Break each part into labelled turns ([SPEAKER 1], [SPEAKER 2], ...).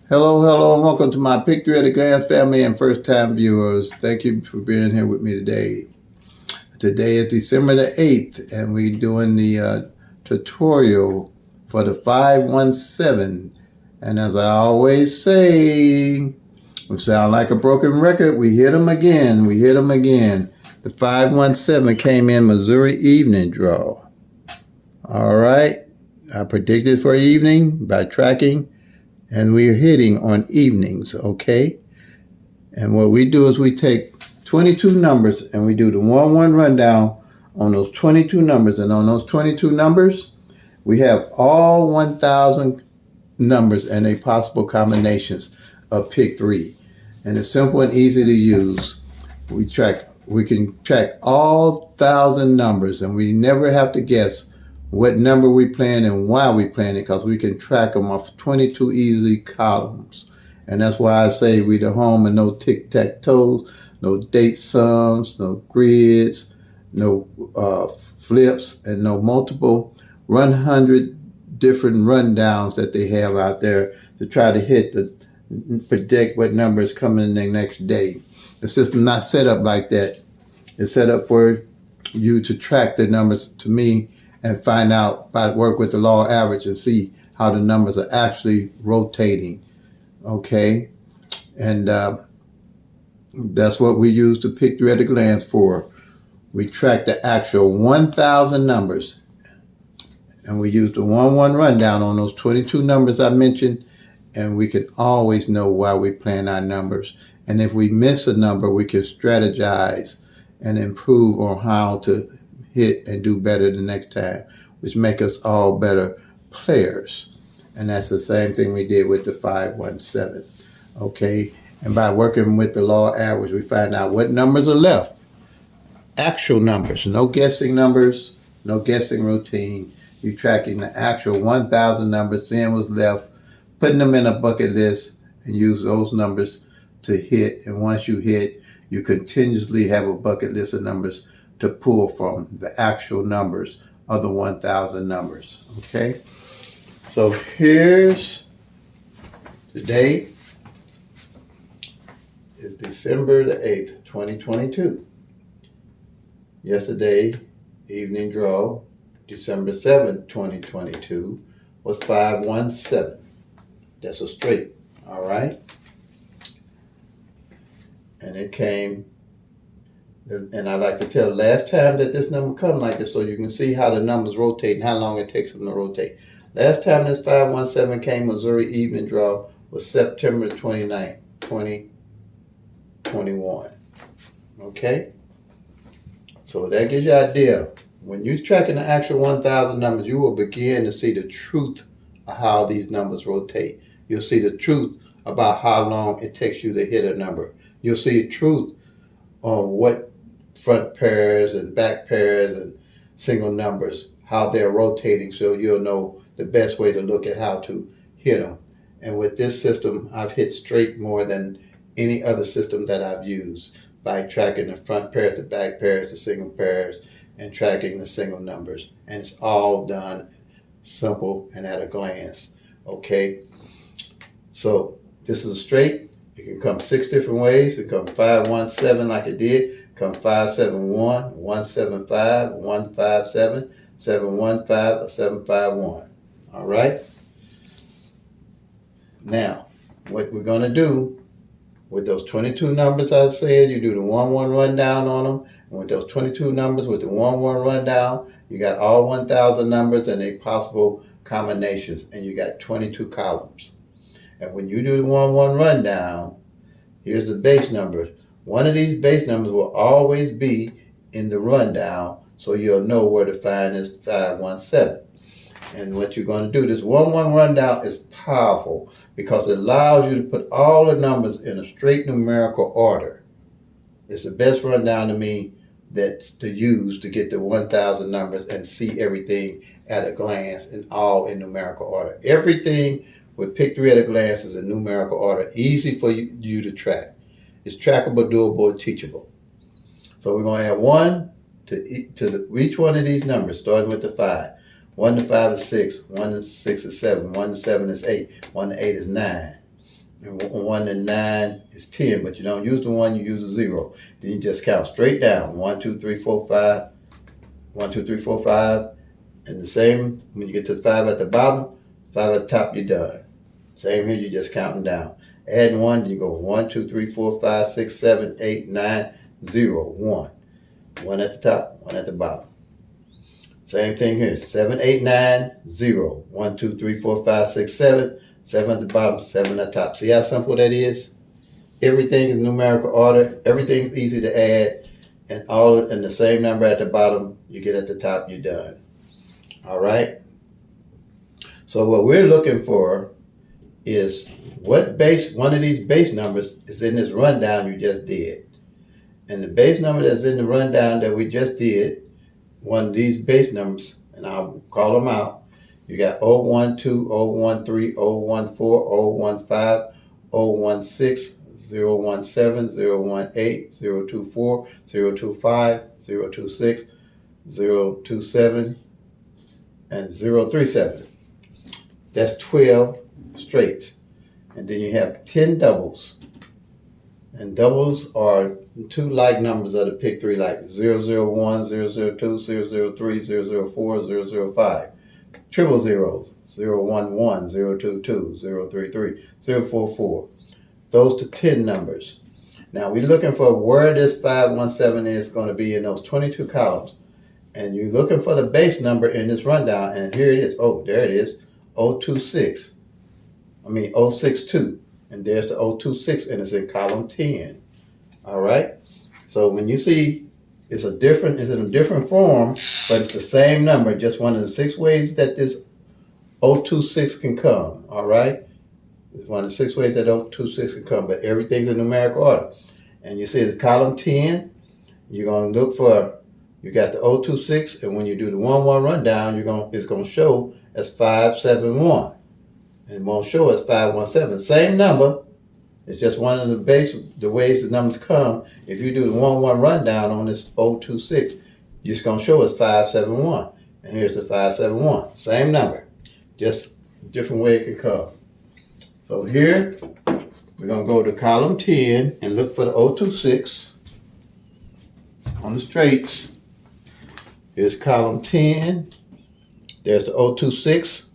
[SPEAKER 1] Hello, hello, and welcome to my Pick Three at a Glance family and first-time viewers. Thank you for being here with me today. Today is December the 8th, and we're doing the tutorial for the 517. And as I always say, we sound like a broken record. We hit them again. We hit them again. The 517 came in Missouri evening draw. All right. I predicted for evening by tracking, and we're hitting on evenings, okay? And what we do is we take 22 numbers and we do the 1-1 rundown on those 22 numbers. And on those 22 numbers, we have all 1,000 numbers and their possible combinations of pick three. And it's simple and easy to use. We can track all 1,000 numbers, and we never have to guess what number we playing and why we playing it, because we can track them off 22 easy columns. And that's why I say we the home of no tic-tac-toes, no date sums, no grids, no flips, and no multiple 100 different rundowns that they have out there to try to predict what number is coming in the next day. The system not set up like that. It's set up for you to track the numbers to me and find out, work with the law of average and see how the numbers are actually rotating. Okay? And that's what we use to pick three at a glance for. We track the actual 1,000 numbers, and we use the 1-1 rundown on those 22 numbers I mentioned, and we can always know why we plan our numbers. And if we miss a number, we can strategize and improve on how to hit and do better the next time, which make us all better players. And that's the same thing we did with the 517. Okay? And by working with the law of average, we find out what numbers are left. Actual numbers, no guessing numbers, no guessing routine. You're tracking the actual 1,000 numbers, seeing what's left, putting them in a bucket list, and use those numbers to hit. And once you hit, you continuously have a bucket list of numbers to pull from, the actual numbers of the 1,000 numbers. Okay? So here's the date. It's December the 8th, 2022. Yesterday, evening draw, December 7th, 2022, was 517. That's a straight, all right? And it came, and I like to tell last time that this number come like this so you can see how the numbers rotate and how long it takes them to rotate. Last time this 517 came, Missouri evening draw, was September 29th, 2021. Okay? So that gives you an idea. When you're tracking the actual 1,000 numbers, you will begin to see the truth of how these numbers rotate. You'll see the truth about how long it takes you to hit a number. You'll see the truth on what front pairs and back pairs and single numbers, how they're rotating, so you'll know the best way to look at how to hit them. And with this system, I've hit straight more than any other system that I've used by tracking the front pairs, the back pairs, the single pairs, and tracking the single numbers. And it's all done simple and at a glance. Okay? So this is a straight. It can come 6 different ways. It can come 517 like it did. Come 571, 175, 157, 715, or 751. All right? Now, what we're going to do with those 22 numbers I said, you do the 1-1 rundown on them. And with those 22 numbers, with the 1-1 rundown, you got all 1,000 numbers and their possible combinations. And you got 22 columns. And when you do the 1-1 rundown, here's the base number. One of these base numbers will always be in the rundown, so you'll know where to find this 517. And what you're going to do, this 1-1 rundown is powerful because it allows you to put all the numbers in a straight numerical order. It's the best rundown to me that's to use to get the 1,000 numbers and see everything at a glance and all in numerical order. Everything with Pick 3 at a glance is in numerical order, easy for you to track. It's trackable, doable, and teachable. So we're going to add 1 to each one of these numbers, starting with the 5. 1 to 5 is 6, 1 to 6 is 7, 1 to 7 is 8, 1 to 8 is 9. And 1 and 9 is 10, but you don't use the 1, you use the 0. Then you just count straight down. 1, 2, 3, 4, 5. 1, 2, 3, 4, 5. And the same, when you get to 5 at the bottom, 5 at the top, you're done. Same here, you're just counting down. Adding 1, you go 1, 2, 3, 4, 5, 6, 7, 8, 9, 0, 1. 1 at the top, 1 at the bottom. Same thing here. 7, 8, 9, 0. 1, 2, 3, 4, 5, 6, 7. 7 at the bottom, 7 at the top. See how simple that is? Everything is numerical order. Everything's easy to add. And all in the same number at the bottom, you get at the top, you're done. All right? So what we're looking for is what base, one of these base numbers is in this rundown you just did. And the base number that's in the rundown that we just did, one of these base numbers, and I'll call them out. You got 012, 013, 014, 015, 016, 017, 018, 024, 025, 026, 027, and 037. That's 12 straights. And then you have 10 doubles. And doubles are two like numbers of the pick three, like 001, 002, 003, 004, 005. Triple zeros, 011, 022, 033, 044. Those are 10 numbers. Now we're looking for where this 517 is going to be in those 22 columns. And you're looking for the base number in this rundown. And here it is. Oh, there it is. 062. And there's the 026, and it's in column 10. All right. So when you see it's in a different form, but it's the same number, just one of the 6 ways that this 026 can come. All right. It's one of the 6 ways that 026 can come, but everything's in numerical order. And you see it's column 10. You're going to look for, you got the 026, and when you do the 1-1 rundown, it's going to show as 571. And it won't show as 517. Same number. It's just one of the ways the numbers come. If you do the 1-1 rundown on this 026, you're just going to show us 571. And here's the 571. Same number. Just a different way it can come. So here, we're going to go to column 10 and look for the 026 on the straights. Here's column 10. There's the 026.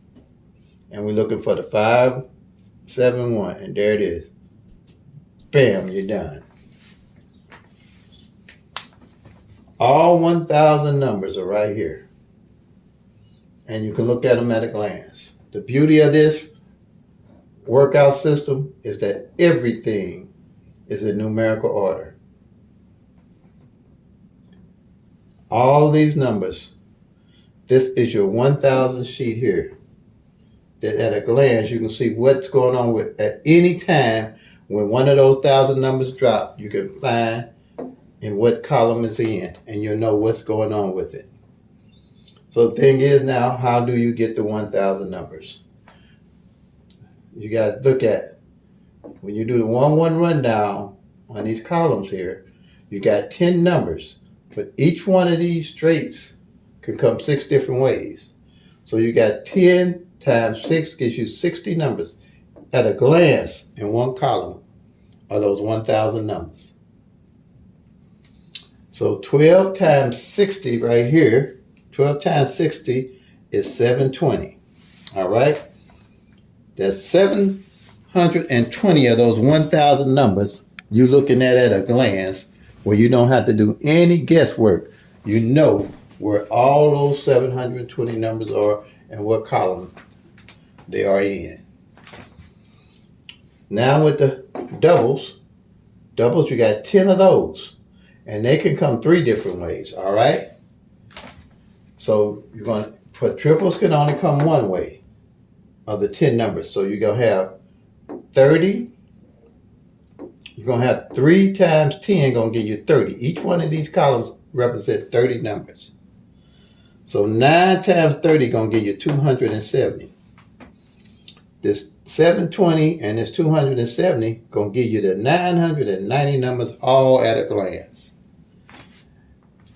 [SPEAKER 1] And we're looking for the 571. And there it is. Bam, you're done. All 1,000 numbers are right here. And you can look at them at a glance. The beauty of this workout system is that everything is in numerical order. All these numbers. This is your 1,000 sheet here. That at a glance, you can see what's going on with at any time. When one of those 1,000 numbers drop, you can find in what column it's in, and you'll know what's going on with it. So the thing is now, how do you get the 1,000 numbers? You got to look at, when you do the 1-1 rundown on these columns here, you got 10 numbers, but each one of these straights can come 6 different ways. So you got 10 times 6 gives you 60 numbers. At a glance in one column are those 1,000 numbers. So 12 times 60 right here, 12 times 60 is 720. All right? That's 720 of those 1,000 numbers you're looking at a glance, where you don't have to do any guesswork. You know where all those 720 numbers are and what column they are in. Now with the doubles, you got 10 of those. And they can come 3 different ways, all right? So you're going to, for triples can only come one way of the 10 numbers. So you're going to have 30. You're going to have 3 times 10 going to give you 30. Each one of these columns represent 30 numbers. So 9 times 30 going to give you 270. This 720 and this 270 going to give you the 990 numbers all at a glance.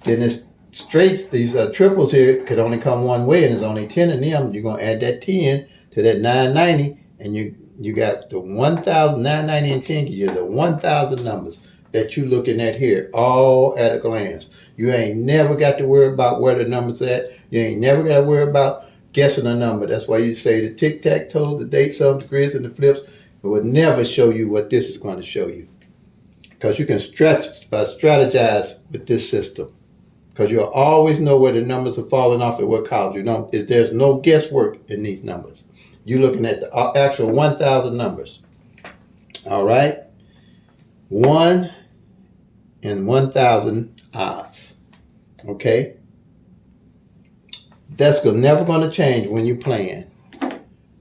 [SPEAKER 1] Then this straights, these triples here could only come one way, and there's only 10 of them. You're going to add that 10 to that 990, and you got the 1,990 and 10, you the 1,000 numbers that you looking at here, all at a glance. You ain't never got to worry about where the number's at. You ain't never got to worry about guessing a number. That's why you say the tic-tac-toe, the date sums, the grids, and the flips. It will never show you what this is going to show you. Because you can strategize with this system. Because you'll always know where the numbers are falling off at what columns. There's no guesswork in these numbers. You're looking at the actual 1,000 numbers. All right? 1 in 1,000 odds. Okay? That's never going to change when you're playing.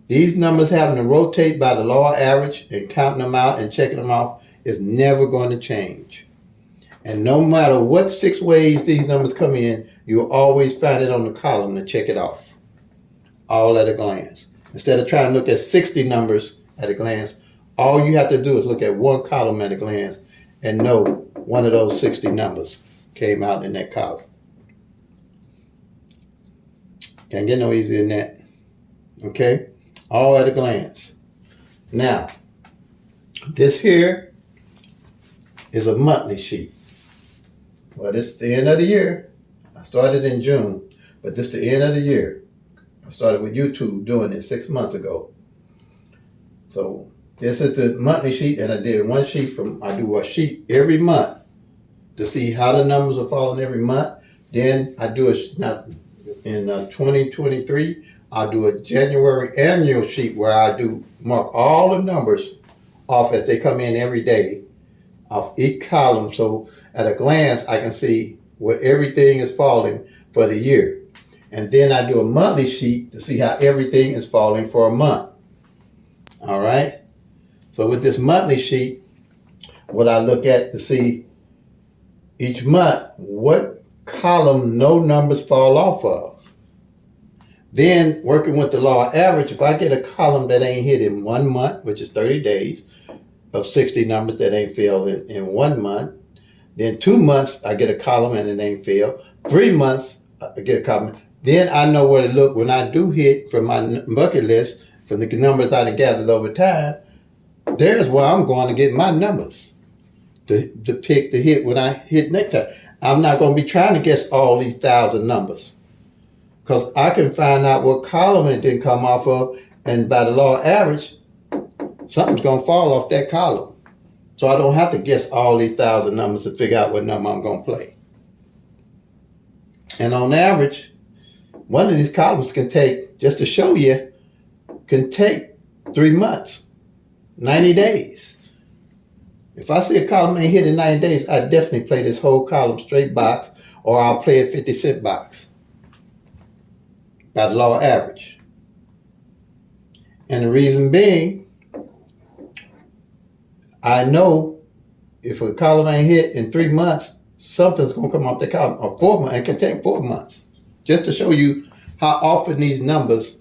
[SPEAKER 1] These numbers having to rotate by the law of average and counting them out and checking them off is never going to change. And no matter what 6 ways these numbers come in, you'll always find it on the column to check it off. All at a glance. Instead of trying to look at 60 numbers at a glance, all you have to do is look at one column at a glance and know one of those 60 numbers came out in that column. Can't get no easier than that. Okay? All at a glance. Now, this here is a monthly sheet. Well, this is the end of the year. I started in June, but this is the end of the year. I started with YouTube doing it 6 months ago. So this is the monthly sheet, and I did one sheet I do a sheet every month to see how the numbers are falling every month. Then I do in 2023, I'll do a January annual sheet where I do mark all the numbers off as they come in every day off each column. So at a glance, I can see where everything is falling for the year. And then I do a monthly sheet to see how everything is falling for a month. All right. So with this monthly sheet, what I look at to see each month, what column no numbers fall off of. Then working with the law of average, if I get a column that ain't hit in 1 month, which is 30 days, of 60 numbers that ain't filled in 1 month, then 2 months, I get a column and it ain't filled. 3 months, I get a column. Then I know where to look when I do hit from my bucket list, from the numbers I gathered over time. There's where I'm going to get my numbers to pick to hit when I hit next time. I'm not going to be trying to guess all these 1,000 numbers, because I can find out what column it didn't come off of, and by the law of average, something's going to fall off that column. So I don't have to guess all these 1,000 numbers to figure out what number I'm going to play. And on average, one of these columns can take, just to show you, can take 3 months, 90 days. If I see a column ain't hit in 90 days, I definitely play this whole column straight box, or I'll play a 50-cent box by the law of average. And the reason being, I know if a column ain't hit in 3 months, something's going to come off the column, or 4 months. It can take 4 months. Just to show you how often these numbers,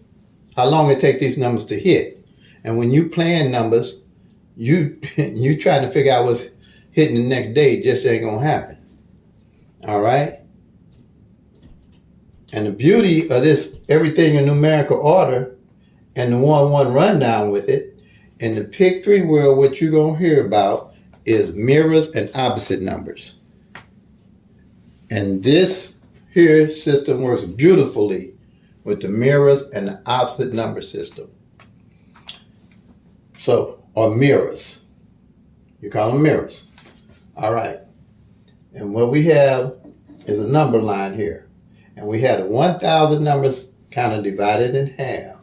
[SPEAKER 1] how long it takes these numbers to hit. And when you plan numbers, you trying to figure out what's hitting the next day, just ain't going to happen. All right? And the beauty of this, everything in numerical order, and the 1-1 rundown with it, in the Pick 3 world, what you're going to hear about is mirrors and opposite numbers. And this here system works beautifully with the mirrors and the opposite number system. So, or mirrors. You call them mirrors. All right. And what we have is a number line here. And we had 1,000 numbers kind of divided in half.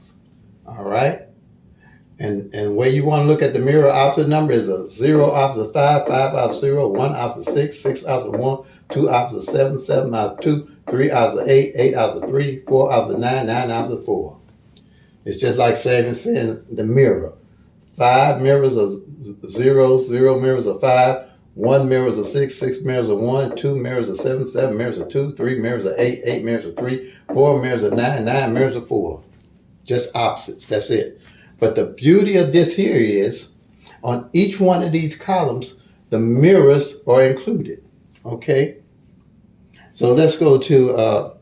[SPEAKER 1] All right. And where you want to look at the mirror opposite number is a 0 opposite 5, 5 opposite 0, 1 opposite 6, 6 opposite 1, 2 opposite 7, 7 opposite 2, 3 opposite 8, 8 opposite 3, 4 opposite 9, 9 opposite 4. It's just like saying the mirror. 5 mirrors are 0, 0 mirrors are 5, 1 mirrors are 6, 6 mirrors are 1, 2 mirrors are 7, 7 mirrors are 2, 3 mirrors are 8, 8 mirrors are 3, 4 mirrors are 9, 9 mirrors are 4. Just opposites, that's it. But the beauty of this here is, on each one of these columns, the mirrors are included, okay? So let's go to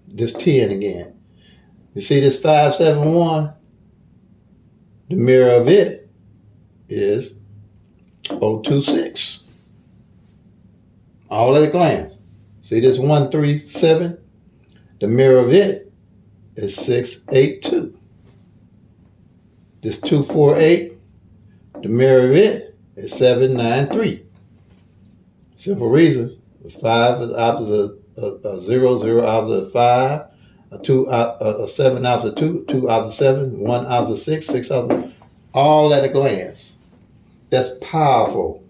[SPEAKER 1] this 10 again. You see this 571? The mirror of it is 026. All at a glance. See this 137? The mirror of it is 682. This 248, the mirror of it is 793. Simple reason. 5 is opposite of 0, 0 opposite of 5, a 7 opposite 2, 2 opposite 7, 1 opposite 6, 6 opposite, all at a glance. That's powerful.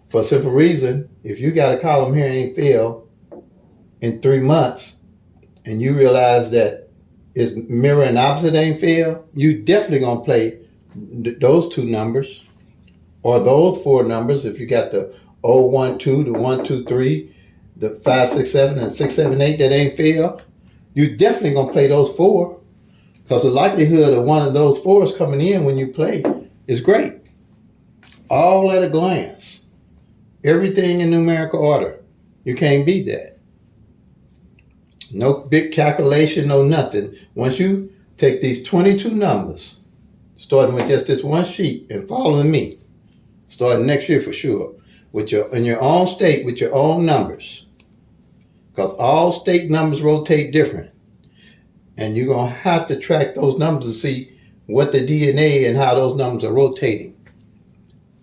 [SPEAKER 1] For a simple reason, if you got a column here ain't failed in 3 months, and you realize that it's mirror and opposite ain't failed, you definitely gonna play those 2 numbers, or those 4 numbers. If you got the 012, the 123, the 567, and 678 that ain't failed, you definitely gonna play those 4, because the likelihood of one of those 4s coming in when you play is great. All at a glance. Everything in numerical order. You can't beat that. No big calculation, no nothing. Once you take these 22 numbers, starting with just this one sheet and following me, starting next year for sure, in your own state with your own numbers, because all state numbers rotate different, and you're going to have to track those numbers to see what the DNA and how those numbers are rotating.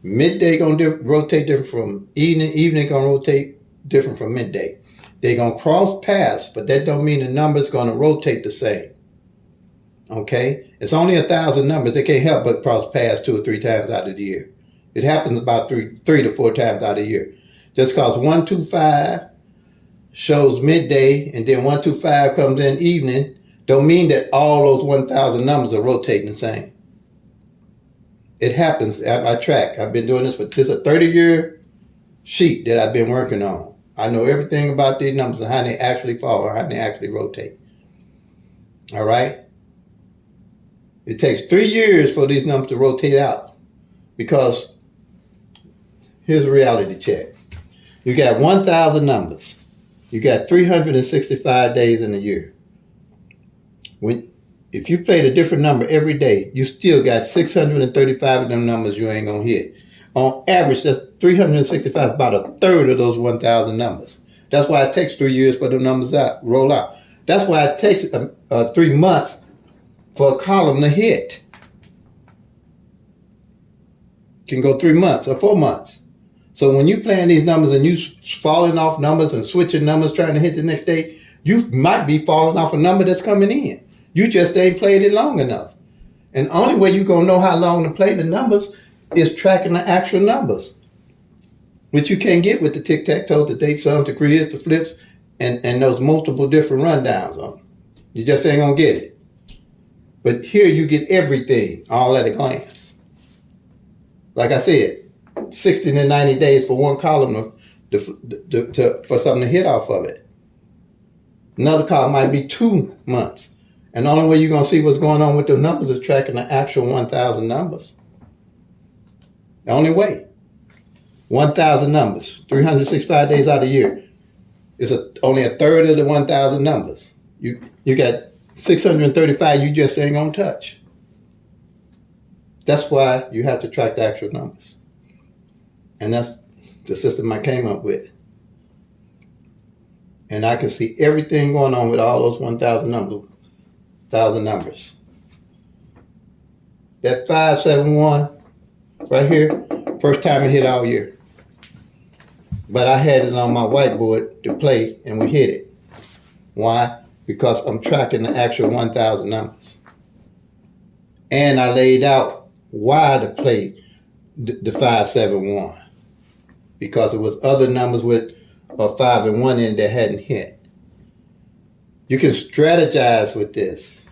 [SPEAKER 1] Midday going to rotate different from evening. Evening going to rotate different from midday. They're going to cross paths, but that don't mean the number's going to rotate the same. Okay? It's only 1,000 numbers. They can't help but cross paths 2 or 3 times out of the year. It happens about 3 to 4 times out of the year. Just because 125 shows midday and then 125 comes in evening, don't mean that all those 1,000 numbers are rotating the same. It happens at my track. I've been doing this a 30-year sheet that I've been working on. I know everything about these numbers and how they actually fall or how they actually rotate. All right? It takes 3 years for these numbers to rotate out, because here's a reality check. You got 1,000 numbers. You got 365 days in a year. If you played a different number every day, you still got 635 of them numbers you ain't going to hit. On average, that's 365, about a third of those 1,000 numbers. That's why it takes 3 years for the numbers roll out. That's why it takes 3 months for a column to hit. Can go 3 months or 4 months. So when you playing these numbers and you falling off numbers and switching numbers trying to hit the next day, you might be falling off a number that's coming in. You just ain't played it long enough. And the only way you're going to know how long to play the numbers is tracking the actual numbers, which you can't get with the tic-tac-toe, the date, sums, the grids, the flips, and those multiple different rundowns on them. You just ain't going to get it. But here you get everything all at a glance. Like I said, 60 to 90 days for one column for something to hit off of it. Another column might be 2 months. And the only way you're going to see what's going on with the numbers is tracking the actual 1,000 numbers. The only way. 1,000 numbers, 365 days out of the year. It's only a third of the 1,000 numbers. You got 635 you just ain't going to touch. That's why you have to track the actual numbers. And that's the system I came up with. And I can see everything going on with all those 1,000 numbers. That 571 right here, first time it hit all year. But I had it on my whiteboard to play, and we hit it. Why? Because I'm tracking the actual 1,000 numbers. And I laid out why to play the 571. Because it was other numbers with a 5 and 1 in that hadn't hit. You can strategize with this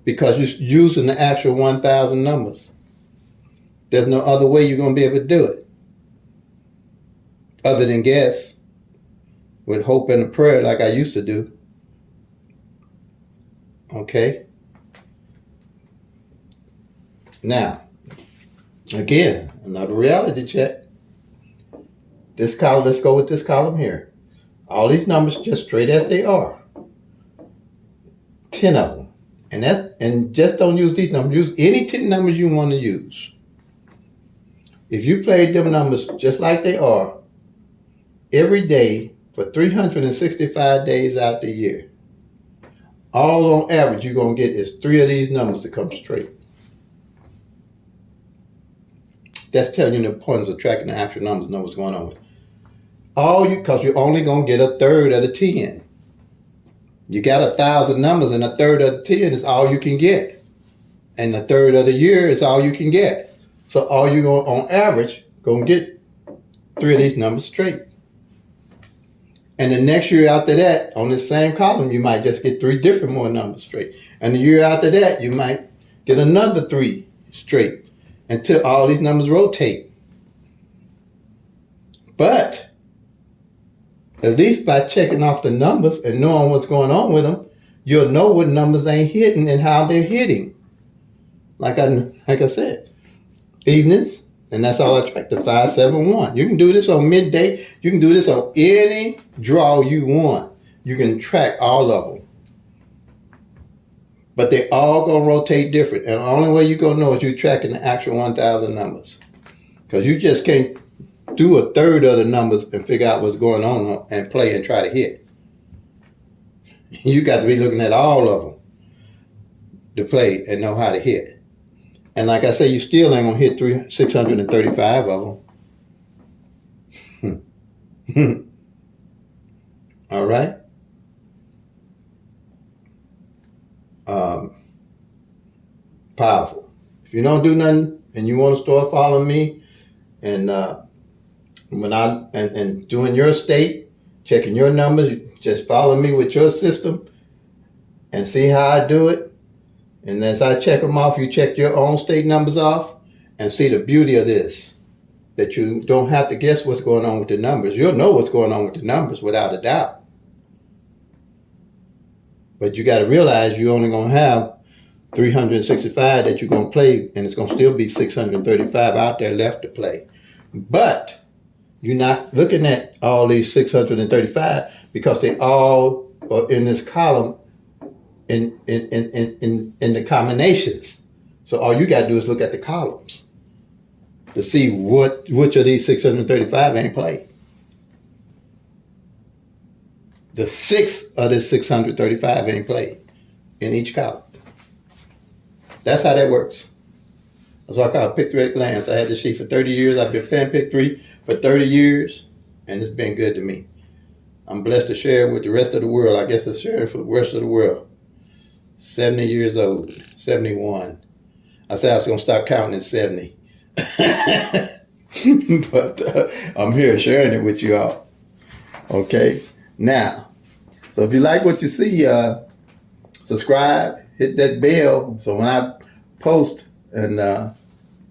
[SPEAKER 1] because you're using the actual 1,000 numbers. There's no other way you're going to be able to do it other than guess with hope and a prayer like I used to do. Okay? Now, again, another reality check. This column, let's go with this column here. All these numbers just straight as they are. 10 of them. And just don't use these numbers. Use any 10 numbers you want to use. If you played them numbers just like they are every day for 365 days out the year, all on average you're going to get is 3 of these numbers to come straight. That's telling you the importance of tracking the actual numbers, know what's going on with it. Because you're only going to get a third of the 10. You got 1,000 numbers, and a third of the 10 is all you can get. And a third of the year is all you can get. So all you're going, on average, going to get 3 of these numbers straight. And the next year after that, on the same column, you might just get 3 different more numbers straight. And the year after that, you might get another 3 straight until all these numbers rotate. But at least by checking off the numbers and knowing what's going on with them, you'll know what numbers ain't hitting and how they're hitting. Like I said, evenings, and that's all I track, the 571. You can do this on midday. You can do this on any draw you want. You can track all of them. But they all going to rotate different. And the only way you're going to know is you tracking the actual 1,000 numbers. Because you just can't do a third of the numbers and figure out what's going on and play and try to hit. You got to be looking at all of them to play and know how to hit. And like I say, you still ain't going to hit 635 of them. All right? Powerful. If you don't do nothing and you want to start following me and and doing your state, checking your numbers, just follow me with your system and see how I do it. And as I check them off, you check your own state numbers off and see the beauty of this, that you don't have to guess what's going on with the numbers. You'll know what's going on with the numbers without a doubt. But you got to realize you're only going to have 365 that you're going to play, and it's going to still be 635 out there left to play. But you're not looking at all these 635 because they all are in this column in the combinations. So all you got to do is look at the columns to see which of these 635 ain't played. The 6 of the 635 ain't played in each column. That's how that works. That's why I call it Pick 3 at a glance. I had this sheet for 30 years. I've been playing Pick 3 for 30 years, and it's been good to me. I'm blessed to share it with the rest of the world. I guess I share it for the rest of the world. 70 years old, 71. I said I was going to stop counting at 70. But I'm here sharing it with you all. Okay? Now, so if you like what you see, subscribe, hit that bell, so when I post and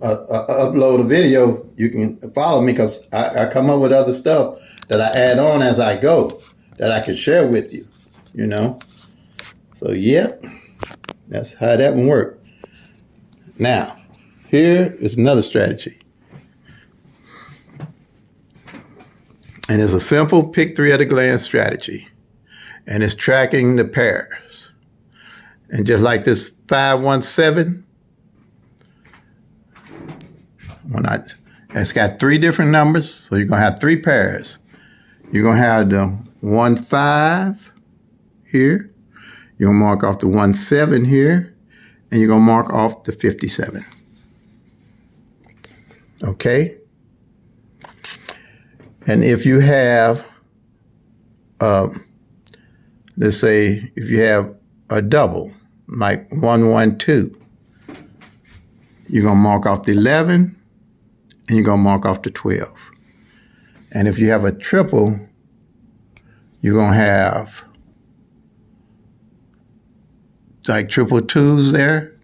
[SPEAKER 1] upload a video, you can follow me, because I come up with other stuff that I add on as I go that I can share with you, you know. So yeah, that's how that one worked. Now, here is another strategy. And it's a simple Pick 3 at a glance strategy. And it's tracking the pairs. And just like this 517, it's got 3 different numbers, so you're going to have 3 pairs. You're going to have the 15 here. You're going to mark off the 17 here. And you're going to mark off the 57. Okay? And if you have, let's say, if you have a double, like 112, you're going to mark off the 11, and you're going to mark off the 12. And if you have a triple, you're going to have like triple twos there.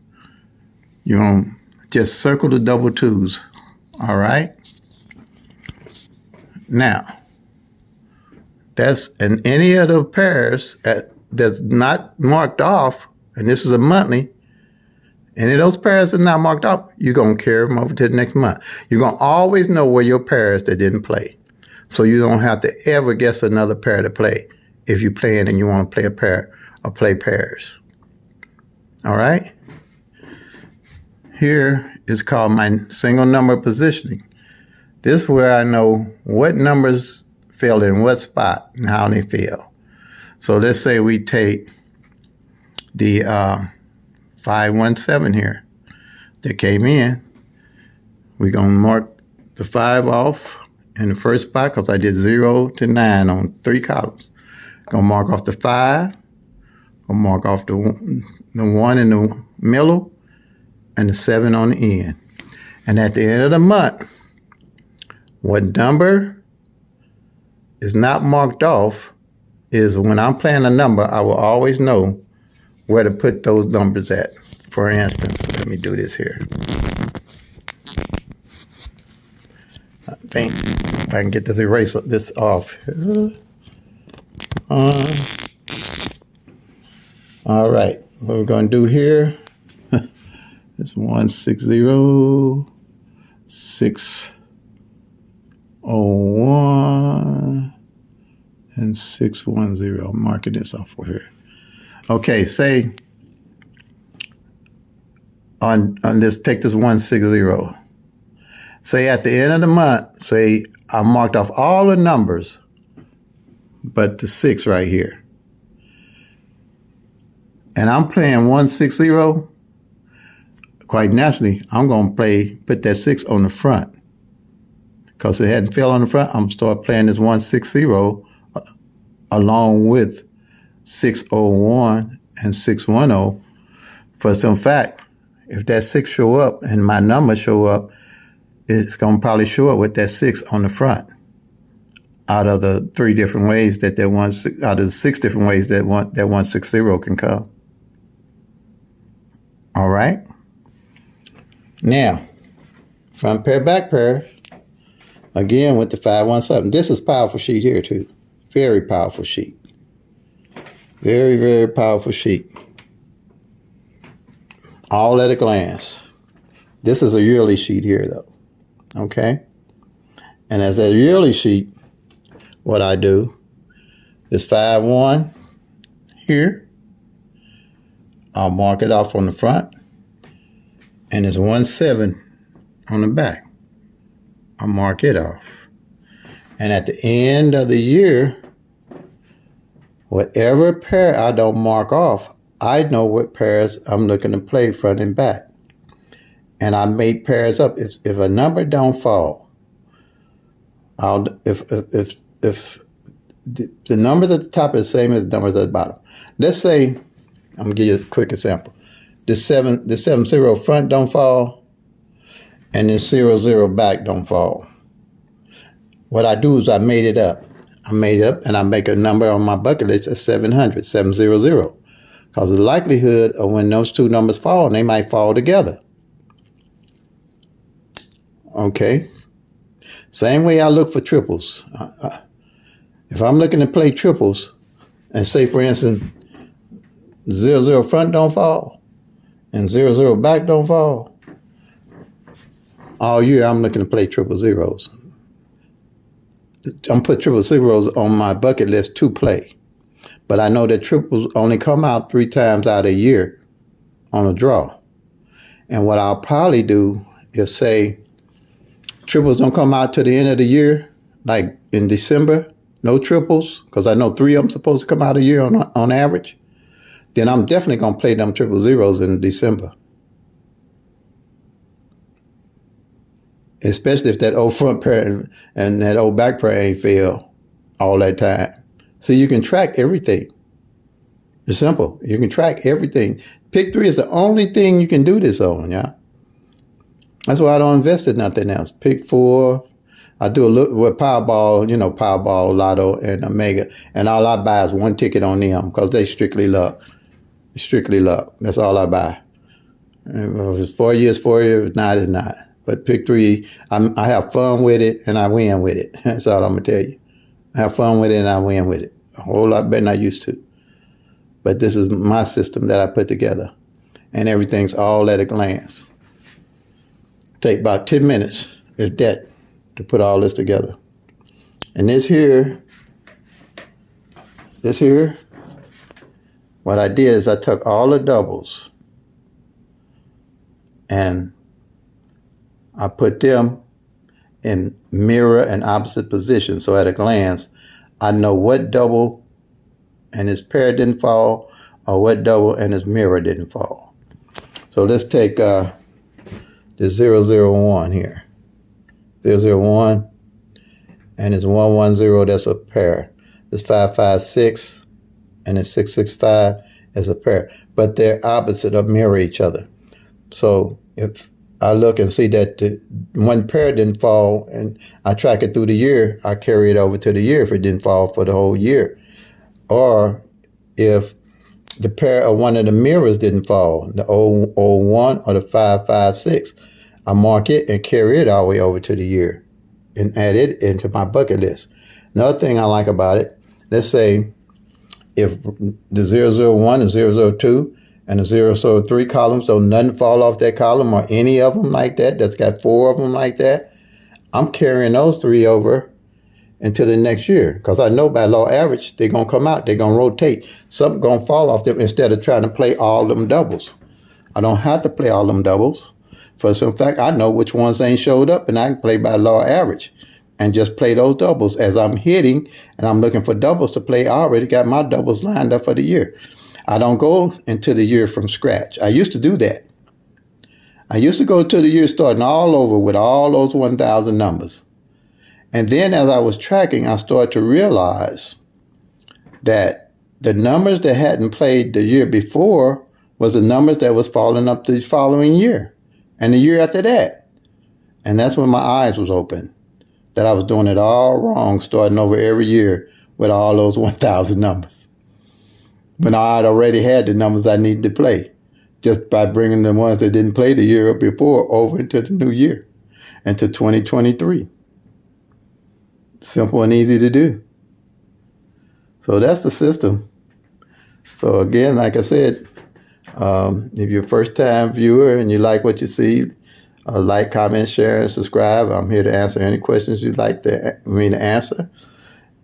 [SPEAKER 1] You're going to just circle the double twos. All right? Now, that's in any of the pairs that's not marked off, and this is a monthly, any of those pairs that's not marked off, you're going to carry them over to the next month. You're going to always know where your pairs that didn't play. So you don't have to ever guess another pair to play if you're playing and you want to play a pair or play pairs. All right? Here is called my single number positioning. This is where I know what numbers fell in what spot and how they fell. So let's say we take the 517 here that came in. We're going to mark the 5 off in the first spot because I did 0 to 9 on 3 columns. Going to mark off the 5. Going to mark off the 1 in the middle and the 7 on the end. And at the end of the month, what number is not marked off is when I'm playing a number, I will always know where to put those numbers at. For instance, let me do this here. I think if I can get this eraser this off. All right, what we're going to do here is 160, 601, and 610. I'm marking this off for here. Okay, say on this, take this 160. Say at the end of the month, say I marked off all the numbers but the 6 right here. And I'm playing 160. Quite naturally, I'm going to put that 6 on the front. Because it hadn't fell on the front, I'm going to start playing this 160 along with 601 and 610. For some fact, if that 6 show up and my number show up, it's going to probably show up with that 6 on the front. Out of the 3 different ways that out of the 6 different ways that 160 can come. All right. Now, front pair, back pair. Again with the 517. This is a powerful sheet here too. Very powerful sheet. Very, very powerful sheet. All at a glance. This is a yearly sheet here though. Okay. And as a yearly sheet, what I do is 5-1 here. I'll mark it off on the front. And it's 1-7 on the back. I'll mark it off. And at the end of the year, whatever pair I don't mark off, I know what pairs I'm looking to play front and back. And I make pairs up. If a number don't fall, if the numbers at the top are the same as the numbers at the bottom. Let's say, I'm gonna give you a quick example. The 70 front don't fall, and this 00 back don't fall. What I do is I made it up. And I make a number on my bucket list of 700, 700. Because the likelihood of when those 2 numbers fall, they might fall together. Okay. Same way I look for triples. If I'm looking to play triples, and say for instance, 00 front don't fall, and 00 back don't fall, all year I'm looking to play triple zeros. I'm put triple zeros on my bucket list to play. But I know that triples only come out 3 times out of a year on a draw. And what I'll probably do is say, triples don't come out to the end of the year, like in December, no triples, because I know 3 of them supposed to come out a year on average. Then I'm definitely going to play them triple zeros in December. Especially if that old front pair and that old back pair ain't fail all that time. So you can track everything. It's simple. You can track everything. Pick 3 is the only thing you can do this on, yeah. That's why I don't invest in nothing else. Pick 4. I do a little with Powerball, Powerball, Lotto, and Omega. And all I buy is 1 ticket on them because they strictly luck. Strictly luck. That's all I buy. If it's 4 years, 4 years. If it's not, it's not. But pick 3, I have fun with it and I win with it. That's all I'm going to tell you. I have fun with it and I win with it. A whole lot better than I used to. But this is my system that I put together. And everything's all at a glance. Take about 10 minutes, if that, to put all this together. And this here, what I did is I took all the doubles and I put them in mirror and opposite positions. So at a glance, I know what double and its pair didn't fall, or what double and its mirror didn't fall. So let's take the 001 here. 001 and it's 110, that's a pair. It's 556 and it's 665 is a pair. But they're opposite or mirror each other. So if I look and see that the one pair didn't fall and I track it through the year, I carry it over to the year if it didn't fall for the whole year. Or if the pair of one of the mirrors didn't fall, the 001 or the 556, I mark it and carry it all the way over to the year and add it into my bucket list. Another thing I like about it, let's say if the 001 and 002 and the 003 columns, so nothing fall off that column or any of them like that, that's got 4 of them like that, I'm carrying those 3 over into the next year because I know by law average, they're going to come out, they're going to rotate. Something going to fall off them instead of trying to play all them doubles. I don't have to play all them doubles. For some fact, I know which ones ain't showed up and I can play by law average and just play those doubles as I'm hitting and I'm looking for doubles to play. I already got my doubles lined up for the year. I don't go into the year from scratch. I used to do that. I used to go to the year starting all over with all those 1,000 numbers. And then as I was tracking, I started to realize that the numbers that hadn't played the year before was the numbers that was falling up the following year and the year after that. And that's when my eyes was open, that I was doing it all wrong, starting over every year with all those 1,000 numbers. When I had already had the numbers I needed to play, just by bringing the ones that didn't play the year before over into the new year, into 2023. Simple and easy to do. So that's the system. So again, like I said, if you're a first-time viewer and you like what you see, like, comment, share, and subscribe. I'm here to answer any questions you'd like me to answer.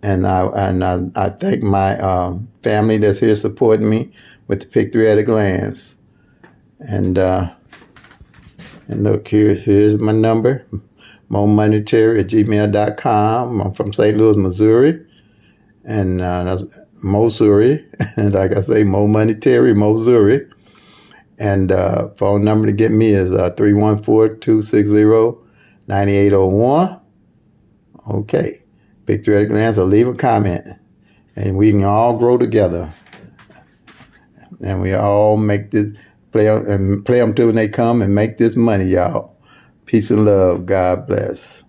[SPEAKER 1] And I thank my family that's here supporting me with the Pick 3 at a glance. And look, here's my number, momonetary@gmail.com. I'm from St. Louis, Missouri. And that's Missouri. And like I say, Mo Monetary, Missouri. And phone number to get me is 314-260-9801. Okay. Pick 3 at a glance, or leave a comment. And we can all grow together. And we all make this, play them till when they come and make this money, y'all. Peace and love. God bless.